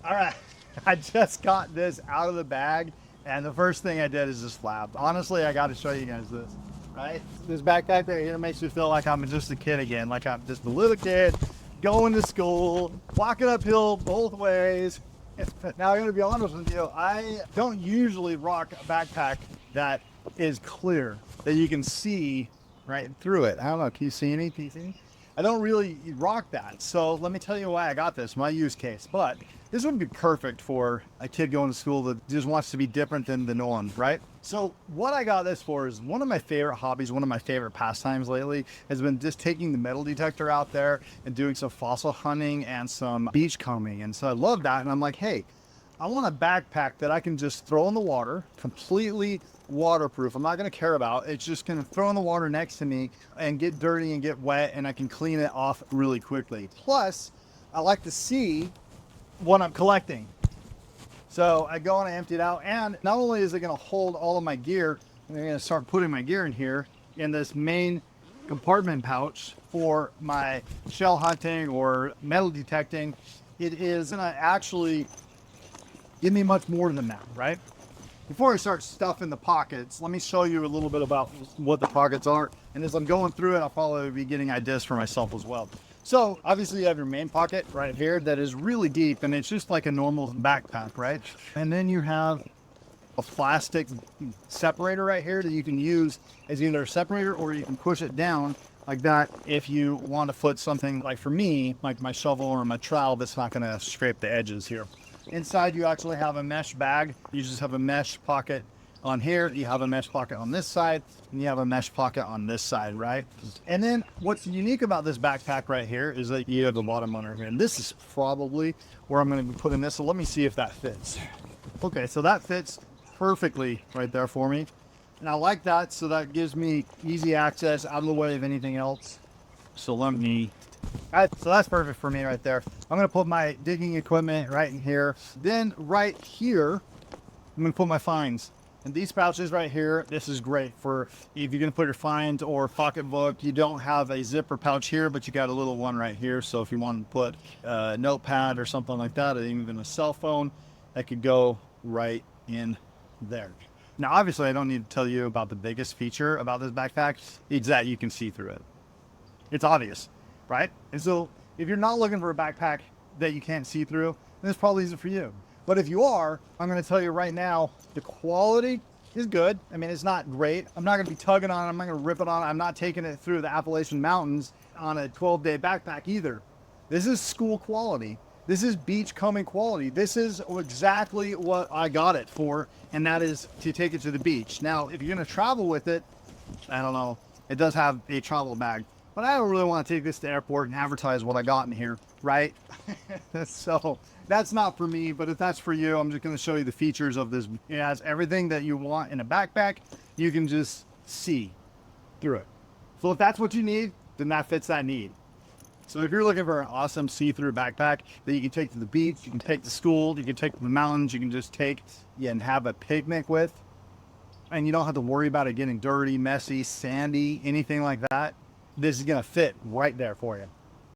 All right, I just got this out of the bag, and the first thing I did is just flap. Honestly, I got to show you guys this, right? This backpack right here makes me feel like I'm just a kid again, like I'm just a little kid going to school, walking uphill both ways. Now, I'm going to be honest with you, I don't usually rock a backpack that is clear, that you can see right through it. I don't know, can you see any? Can you see any? I don't really rock that. So let me tell you why I got this, my use case. But this would be perfect for a kid going to school that just wants to be different than the norm, right? So what I got this for is one of my favorite hobbies, one of my favorite pastimes lately has been just taking the metal detector out there and doing some fossil hunting and some beach combing. And so I love that. And I'm like, hey, I want a backpack that I can just throw in the water, completely waterproof. I'm not going to care about. It's just going to throw in the water next to me and get dirty and get wet, and I can clean it off really quickly. Plus, I like to see what I'm collecting. So I go and I empty it out, and not only is it going to hold all of my gear, I'm going to start putting my gear in here in this main compartment pouch for my shell hunting or metal detecting. It is going to actually give me much more than that, right? Before I start stuffing the pockets, let me show you a little bit about what the pockets are. And as I'm going through it, I'll probably be getting ideas for myself as well. So obviously you have your main pocket right here that is really deep, and it's just like a normal backpack, right? And then you have a plastic separator right here that you can use as either a separator, or you can push it down like that if you want to put something, like for me, like my shovel or my trowel, that's not going to scrape the edges here. Inside you actually have a mesh bag. You just have a mesh pocket on here, you have a mesh pocket on this side, and you have a mesh pocket on this side, right? And then what's unique about this backpack right here is that you have the bottom under here, and this is probably where I'm going to be putting this. So let me see if that fits. Okay, so that fits perfectly right there for me, and I like that. So that gives me easy access out of the way of anything else. So let me, so that's perfect for me right there. I'm going to put my digging equipment right in here. Then right here, I'm going to put my finds. And these pouches right here, this is great for if you're going to put your finds or pocketbook. You don't have a zipper pouch here, but you got a little one right here. So if you want to put a notepad or something like that, or even a cell phone, that could go right in there. Now, obviously, I don't need to tell you about the biggest feature about this backpack. It's that you can see through it. It's obvious, right? And so if you're not looking for a backpack that you can't see through, then this probably isn't for you. But if you are, I'm going to tell you right now, the quality is good. I mean, it's not great. I'm not going to be tugging on it. I'm not going to rip it on it. I'm not taking it through the Appalachian Mountains on a 12-day backpack either. This is school quality. This is beach combing quality. This is exactly what I got it for, and that is to take it to the beach. Now, if you're going to travel with it, I don't know. It does have a travel bag, but I don't really want to take this to the airport and advertise what I got in here, right? So that's not for me, but if that's for you, I'm just going to show you the features of this. It has everything that you want in a backpack. You can just see through it. So if that's what you need, then that fits that need. So if you're looking for an awesome see-through backpack that you can take to the beach, you can take to school, you can take to the mountains, you can just take and have a picnic with, and you don't have to worry about it getting dirty, messy, sandy, anything like that, this is going to fit right there for you.